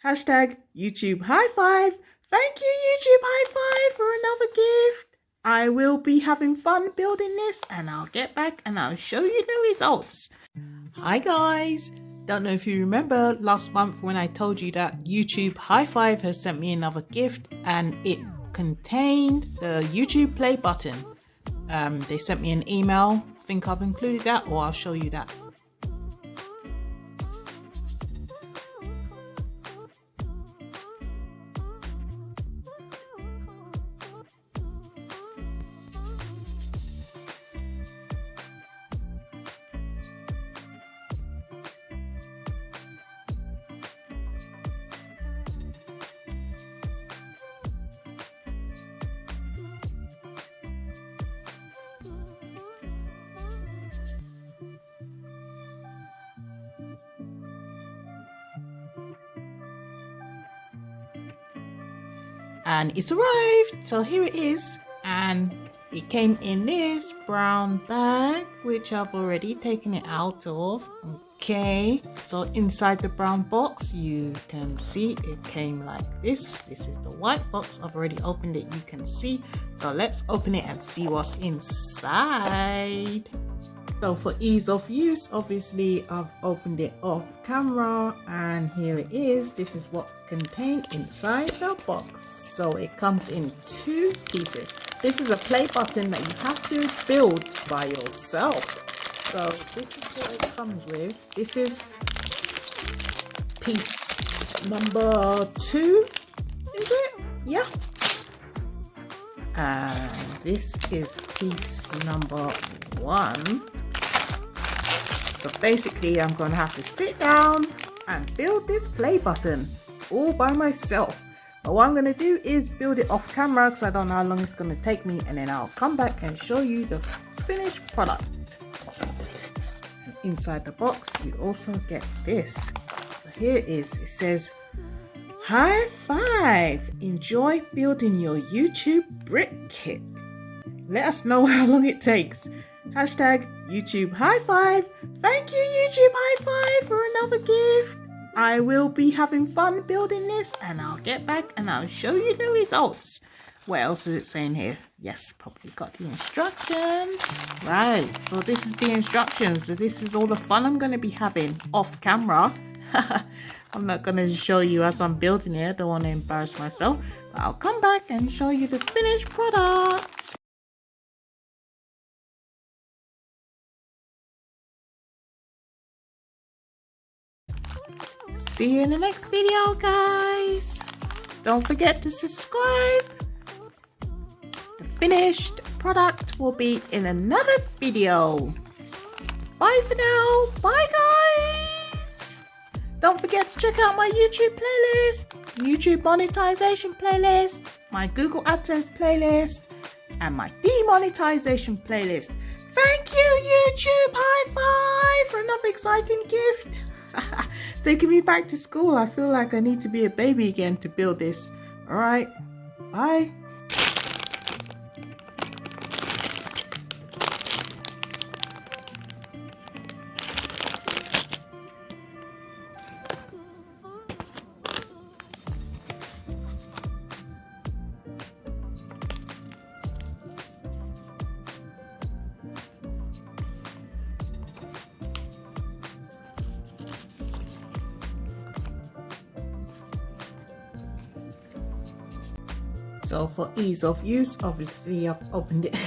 Hashtag YouTube High Five. Thank you, YouTube High Five, for another gift. I will be having fun building this, and I'll get back and I'll show you the results. Hi guys. Don't know if you remember last month when I told you that YouTube High Five has sent me another gift, and it contained the YouTube play button. They sent me an email. I think I've included that, or I'll show you that. And it's arrived, so here it is, and it came in this brown bag, which I've already taken it out of. Okay, so inside the brown box you can see it came like this. This is the white box. I've already opened it, you can see. So let's open it and see what's inside. So for ease of use, obviously I've opened it off camera, and here it is. This is what contained inside the box. So it comes in two pieces. This is a play button that you have to build by yourself. So this is what it comes with. This is piece number 2, is it? Yeah. And this is piece number 1. So basically I'm going to have to sit down and build this play button all by myself. But what I'm going to do is build it off camera, because I don't know how long it's going to take me, and then I'll come back and show you the finished product. And inside the box you also get this. So here it is. It says, High Five! Enjoy building your YouTube brick kit. Let us know how long it takes. Hashtag YouTube High Five. Thank you, YouTube High Five, for another gift. I will be having fun building this, and I'll get back and I'll show you the results. What else is it saying here? Yes, probably got the instructions. Right, so this is the instructions. So this is all the fun I'm going to be having off camera. I'm not going to show you as I'm building it. I don't want to embarrass myself. But I'll come back and show you the finished product. See you in the next video, guys. Don't forget to subscribe. The finished product will be in another video. Bye for now. Bye, guys. Don't forget to check out my YouTube playlist, YouTube monetization playlist, my Google AdSense playlist, and my demonetization playlist. Thank you, YouTube High Five, for another exciting gift. Taking me back to school. I feel like I need to be a baby again to build this. Alright, bye. So for ease of use, obviously I've opened it